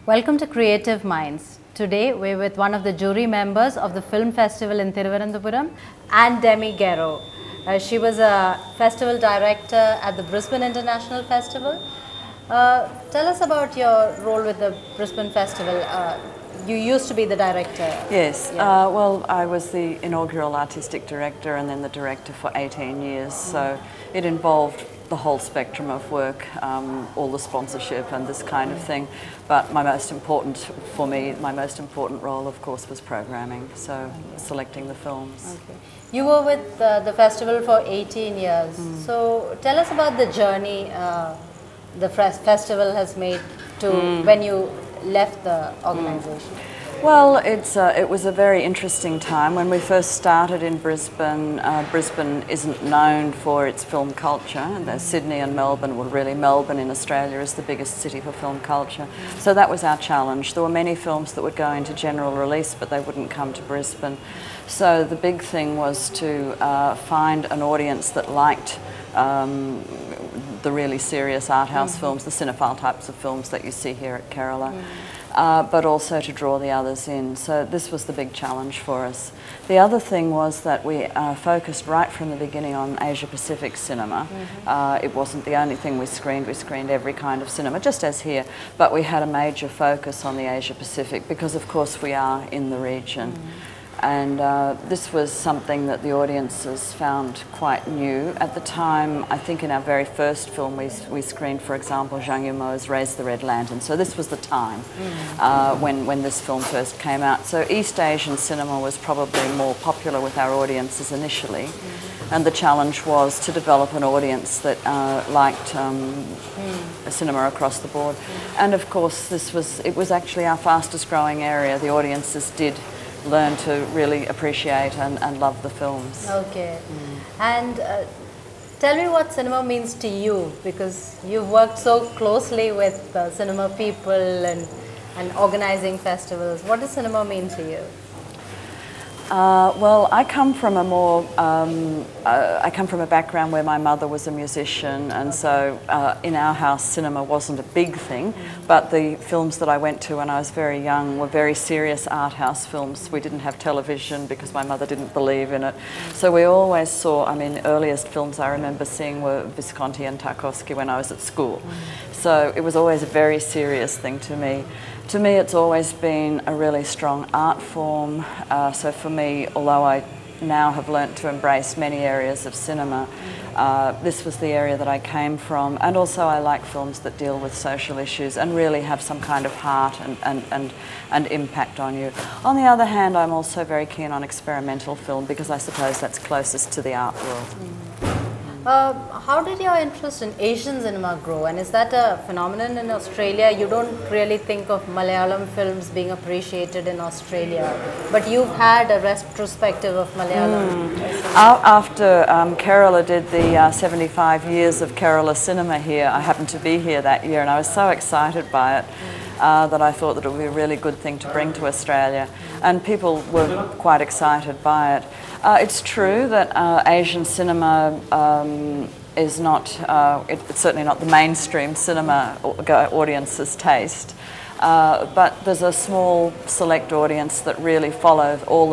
Welcome to Creative Minds. Today we're with one of the jury members of the film festival in Thiruvananthapuram, and Demy Geroe. She was a festival director at the Brisbane International Festival. Tell us about your role with the Brisbane Festival. You used to be the director. Yes, Yeah. well, I was the inaugural artistic director and then the director for 18 years, so it involved the whole spectrum of work, all the sponsorship and this kind of thing. But my most important role, of course, was programming, so selecting the films. Okay. You were with the festival for 18 years. So tell us about the journey the festival has made to when you left the organization. Well, it was a very interesting time. When we first started in Brisbane, Brisbane isn't known for its film culture. Sydney and Melbourne, well really Melbourne in Australia is the biggest city for film culture. So that was our challenge. There were many films that would go into general release but they wouldn't come to Brisbane. So the big thing was to find an audience that liked the really serious art house films, the cinephile types of films that you see here at Geroe. But also to draw the others in. So this was the big challenge for us. The other thing was that we focused right from the beginning on Asia Pacific cinema. It wasn't the only thing we screened every kind of cinema, just as here, but we had a major focus on the Asia Pacific because of course we are in the region. And this was something that the audiences found quite new. At the time, I think in our very first film we screened, for example, Zhang Yimou's Raise the Red Lantern. So this was the time when this film first came out. So East Asian cinema was probably more popular with our audiences initially. And the challenge was to develop an audience that liked cinema across the board. And of course, it was actually our fastest growing area. The audiences did learn to really appreciate and love the films. Okay. And tell me what cinema means to you, because you've worked so closely with cinema people and organizing festivals. What does cinema mean to you? Well, I come from a background where my mother was a musician, and so in our house cinema wasn't a big thing, but the films that I went to when I was very young were very serious art house films. We didn't have television because my mother didn't believe in it, so we always saw, I mean, earliest films I remember seeing were Visconti and Tarkovsky when I was at school. So it was always a very serious thing to me. To me, it's always been a really strong art form. So for me, although I now have learnt to embrace many areas of cinema, this was the area that I came from. And also I like films that deal with social issues and really have some kind of heart and impact on you. On the other hand, I'm also very keen on experimental film because I suppose that's closest to the art world. How did your interest in Asian cinema grow, and is that a phenomenon in Australia? You don't really think of Malayalam films being appreciated in Australia, but you've had a retrospective of Malayalam. After Kerala did the 75 years of Kerala cinema here, I happened to be here that year and I was so excited by it that I thought that it would be a really good thing to bring to Australia, and people were quite excited by it. It's true that Asian cinema is not, it's certainly not the mainstream cinema audience's taste, but there's a small select audience that really follow all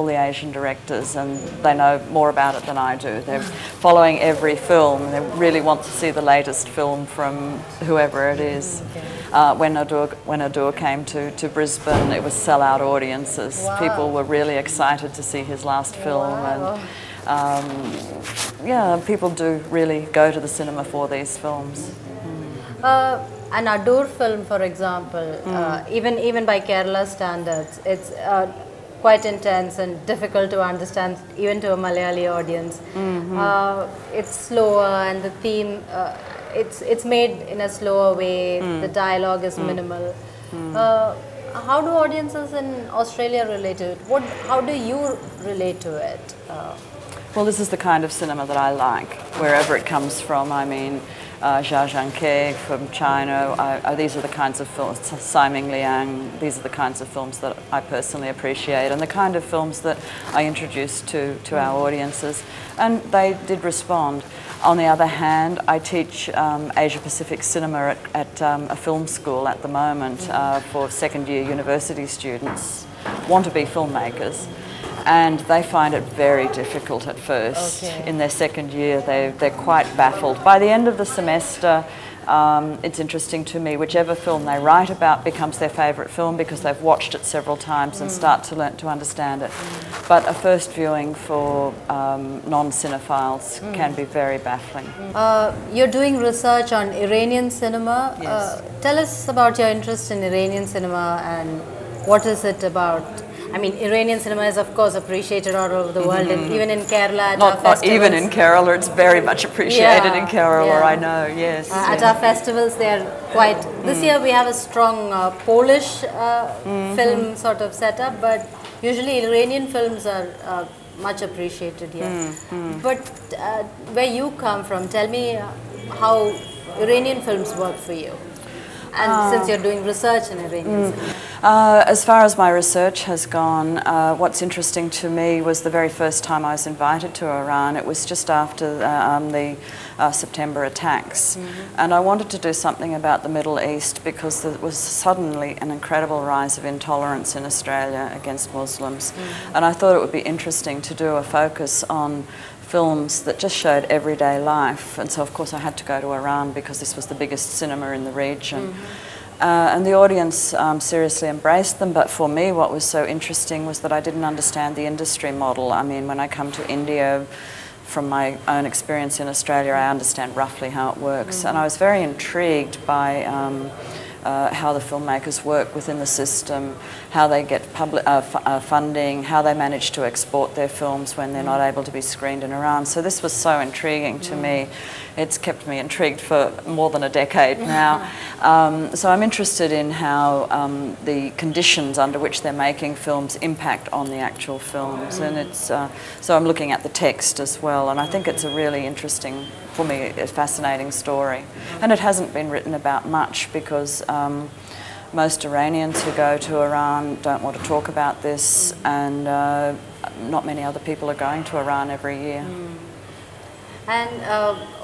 the Asian directors, and they know more about it than I do. They're following every film, and they really want to see the latest film from whoever it is. When Adur came to Brisbane, it was sell-out audiences. Wow. People were really excited to see his last film. Wow. And yeah, people do really go to the cinema for these films. An Adur film, for example, even by Kerala standards, it's quite intense and difficult to understand even to a Malayali audience. It's slower, and the theme, it's made in a slower way. The dialogue is minimal. How do audiences in Australia relate to it? How do you relate to it? Well, this is the kind of cinema that I like, wherever it comes from. I mean, Jia Zhangke from China, these are the kinds of films, Simon Liang, these are the kinds of films that I personally appreciate, and the kind of films that I introduce to our audiences, and they did respond. On the other hand, I teach Asia Pacific cinema at a film school at the moment for second-year university students, want-to-be filmmakers. And they find it very difficult at first. Okay. In their second year, they're quite baffled. By the end of the semester, it's interesting to me, whichever film they write about becomes their favourite film because they've watched it several times and start to learn to understand it. But a first viewing for non-cinephiles can be very baffling. You're doing research on Iranian cinema. Yes. Tell us about your interest in Iranian cinema and what is it about? I mean, Iranian cinema is of course appreciated all over the world, and even in Kerala at our festivals. Not even in Kerala, it's very much appreciated in Kerala, I know, yes. At our festivals they are quite, this year we have a strong Polish film sort of setup, but usually Iranian films are much appreciated here. But where you come from, tell me how Iranian films work for you. And since you're doing research in Iranian cinema. As far as my research has gone, what's interesting to me was the very first time I was invited to Iran. It was just after the September attacks. And I wanted to do something about the Middle East because there was suddenly an incredible rise of intolerance in Australia against Muslims. And I thought it would be interesting to do a focus on films that just showed everyday life, and so of course I had to go to Iran because this was the biggest cinema in the region. And the audience seriously embraced them, but for me what was so interesting was that I didn't understand the industry model. I mean, when I come to India, from my own experience in Australia, I understand roughly how it works, and I was very intrigued by how the filmmakers work within the system, how they get public funding, how they manage to export their films when they're not able to be screened in Iran. So this was so intriguing to me. It's kept me intrigued for more than a decade now. So I'm interested in how the conditions under which they're making films impact on the actual films, and it's so I'm looking at the text as well, and I think it's a really interesting, for me, a fascinating story. And it hasn't been written about much because most Iranians who go to Iran don't want to talk about this, and not many other people are going to Iran every year. And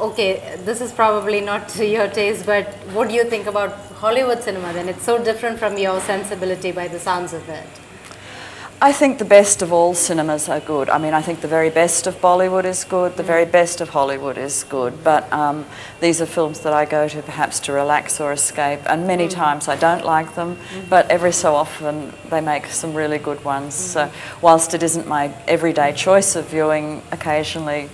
okay, this is probably not to your taste, but what do you think about Hollywood cinema then? It's so different from your sensibility by the sounds of it. I think the best of all cinemas are good. I mean, I think the very best of Bollywood is good, the very best of Hollywood is good, but these are films that I go to perhaps to relax or escape, and many times I don't like them, but every so often they make some really good ones. So whilst it isn't my everyday choice of viewing, occasionally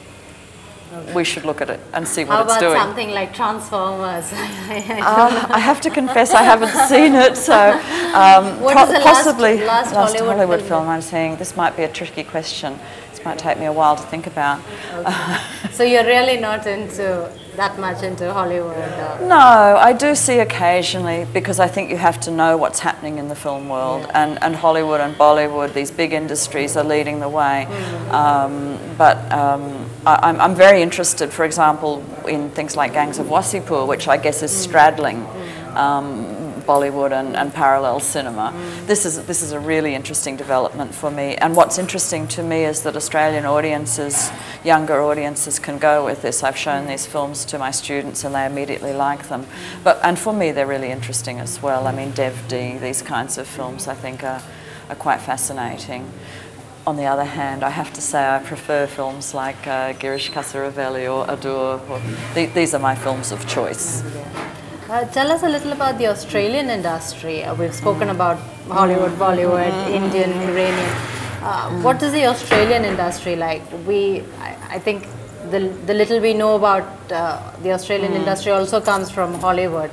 we should look at it and see what it's doing. How about something like Transformers? I have to confess I haven't seen it, so possibly last Hollywood film. I'm saying this might be a tricky question. This might take me a while to think about. Okay. So you're really not that much into Hollywood? No, I do see occasionally, because I think you have to know what's happening in the film world, and Hollywood and Bollywood, these big industries, are leading the way. I'm very interested, for example, in things like Gangs of Wasseypur, which I guess is straddling Bollywood and parallel cinema. This is a really interesting development for me, and what's interesting to me is that Australian audiences, younger audiences, can go with this. I've shown these films to my students and they immediately like them, and for me they're really interesting as well. I mean, Dev D, these kinds of films I think are quite fascinating. On the other hand, I have to say I prefer films like Girish Kasaravelli or Adur. These are my films of choice. Tell us a little about the Australian industry. We've spoken about Hollywood, Bollywood, Indian, Iranian. What is the Australian industry like? I think the little we know about the Australian industry also comes from Hollywood.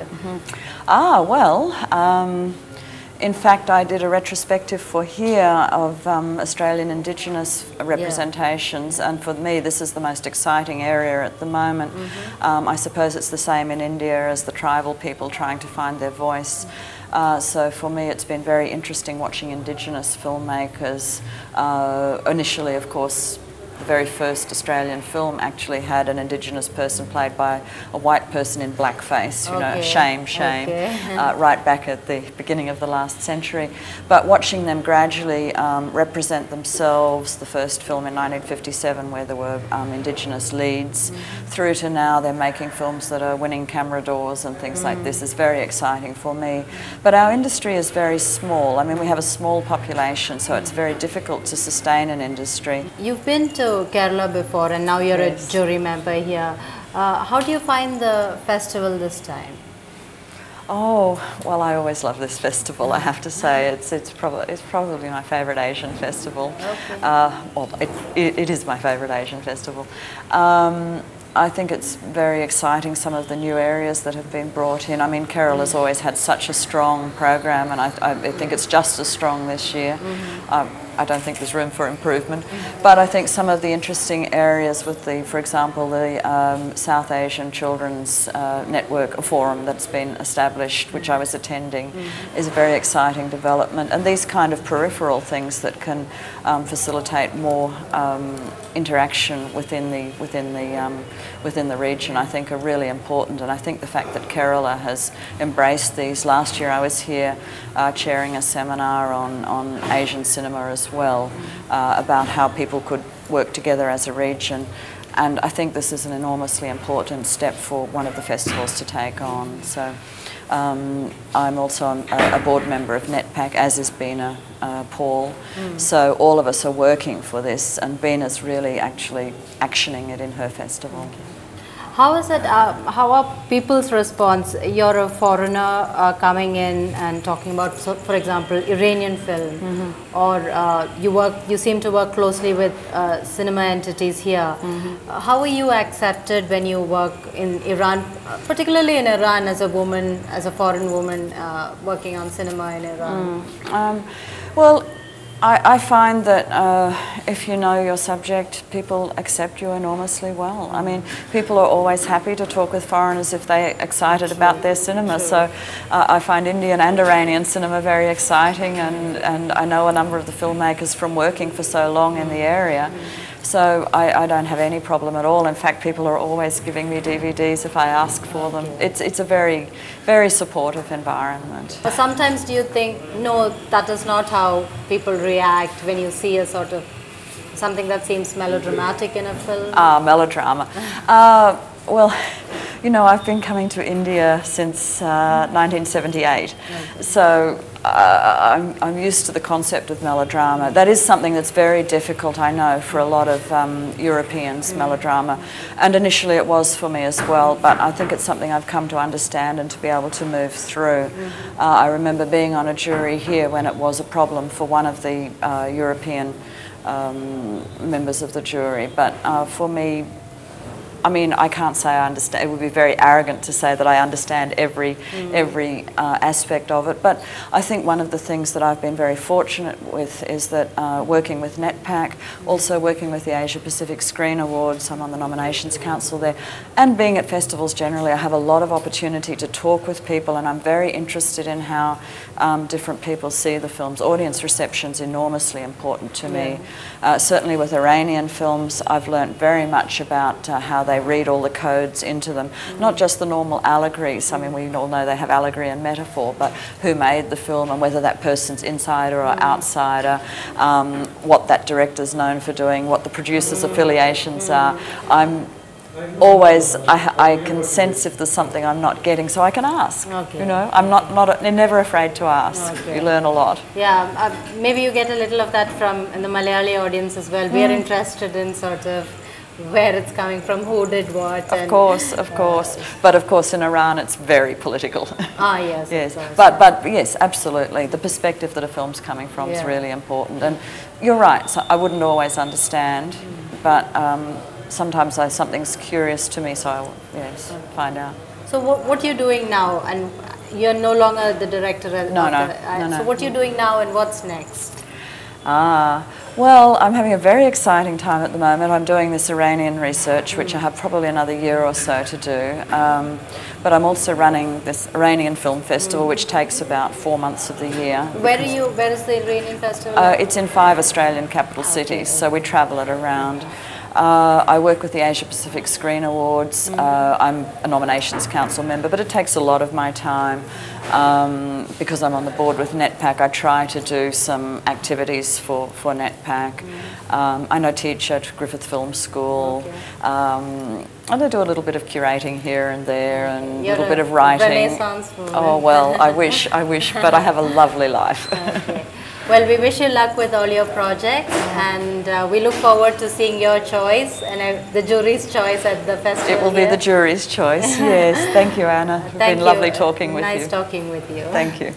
In fact, I did a retrospective for here of Australian Indigenous representations, and for me this is the most exciting area at the moment. I suppose it's the same in India as the tribal people trying to find their voice. So for me it's been very interesting watching Indigenous filmmakers, initially of course the very first Australian film actually had an Indigenous person played by a white person in blackface, you know, shame, right back at the beginning of the last century. But watching them gradually represent themselves, the first film in 1957 where there were Indigenous leads, through to now they're making films that are winning camera doors and things like this is very exciting for me. But our industry is very small. I mean, we have a small population, so it's very difficult to sustain an industry. You've been to Kerala before and now you're a jury member here. How do you find the festival this time? Oh, well, I always love this festival, I have to say. It's probably my favourite Asian festival. Okay. Well, it is my favourite Asian festival. I think it's very exciting, some of the new areas that have been brought in. I mean, Kerala's always had such a strong program, and I think it's just as strong this year. I don't think there's room for improvement, but I think some of the interesting areas with the, for example, the South Asian Children's Network Forum that's been established, which I was attending, is a very exciting development. And these kind of peripheral things that can facilitate more interaction within the region, I think, are really important. And I think the fact that Kerala has embraced these. Last year I was here chairing a seminar on Asian cinema as well, about how people could work together as a region. And I think this is an enormously important step for one of the festivals to take on. So I'm also a board member of NetPAC, as is Bina Paul. So all of us are working for this, and Bina's really actually actioning it in her festival. How is it, how are people's response? You're a foreigner coming in and talking about, so, for example, Iranian film, or you seem to work closely with cinema entities here. How are you accepted when you work in Iran, particularly in Iran, as a woman, as a foreign woman working on cinema in Iran? Well, I find that if you know your subject, people accept you enormously well. I mean, people are always happy to talk with foreigners if they're excited about their cinema. So I find Indian and Iranian cinema very exciting, and I know a number of the filmmakers from working for so long in the area. So I don't have any problem at all. In fact, people are always giving me DVDs if I ask for them. It's a very, very supportive environment. But sometimes do you think, no, that is not how people react when you see a sort of something that seems melodramatic in a film? Melodrama. Well, you know, I've been coming to India since 1978, so I'm used to the concept of melodrama. That is something that's very difficult, I know, for a lot of Europeans, melodrama, and initially it was for me as well, but I think it's something I've come to understand and to be able to move through. I remember being on a jury here when it was a problem for one of the European members of the jury, but for me, I mean, I can't say I understand. It would be very arrogant to say that I understand every aspect of it. But I think one of the things that I've been very fortunate with is that working with NetPAC, also working with the Asia Pacific Screen Awards, I'm on the nominations council there, and being at festivals generally, I have a lot of opportunity to talk with people, and I'm very interested in how different people see the films. Audience reception's enormously important to me. Certainly with Iranian films, I've learnt very much about how they read all the codes into them, not just the normal allegories. I mean, we all know they have allegory and metaphor, but who made the film and whether that person's insider or outsider, what that director's known for doing, what the producer's affiliations are. I can sense if there's something I'm not getting, so I can ask. You know, I'm never afraid to ask. You learn a lot. Yeah, maybe you get a little of that from in the Malayali audience as well. We are interested in sort of where it's coming from, who did what. Of course. But of course in Iran it's very political. Yes. Yes. But yes, absolutely. The perspective that a film's coming from is really important. And you're right, so I wouldn't always understand, but sometimes something's curious to me, so I will find out. So what you're doing now, and you're no longer the director? No. So what you're doing now and what's next? Well, I'm having a very exciting time at the moment. I'm doing this Iranian research, which I have probably another year or so to do. But I'm also running this Iranian Film Festival, which takes about 4 months of the year. Where is the Iranian festival? It's in 5 Australian capital cities, so we travel it around. I work with the Asia Pacific Screen Awards. I'm a nominations council member, but it takes a lot of my time. Because I'm on the board with NetPAC, I try to do some activities for NetPAC. I know teach at Griffith Film School. And I do a little bit of curating here and there, and a little bit of writing. Renaissance woman. Oh well, I wish, but I have a lovely life. Okay. Well, we wish you luck with all your projects, and we look forward to seeing your choice and the jury's choice at the festival. It will be the jury's choice, yes. Thank you, Anna. It's been lovely talking with you. Nice talking with you. Thank you.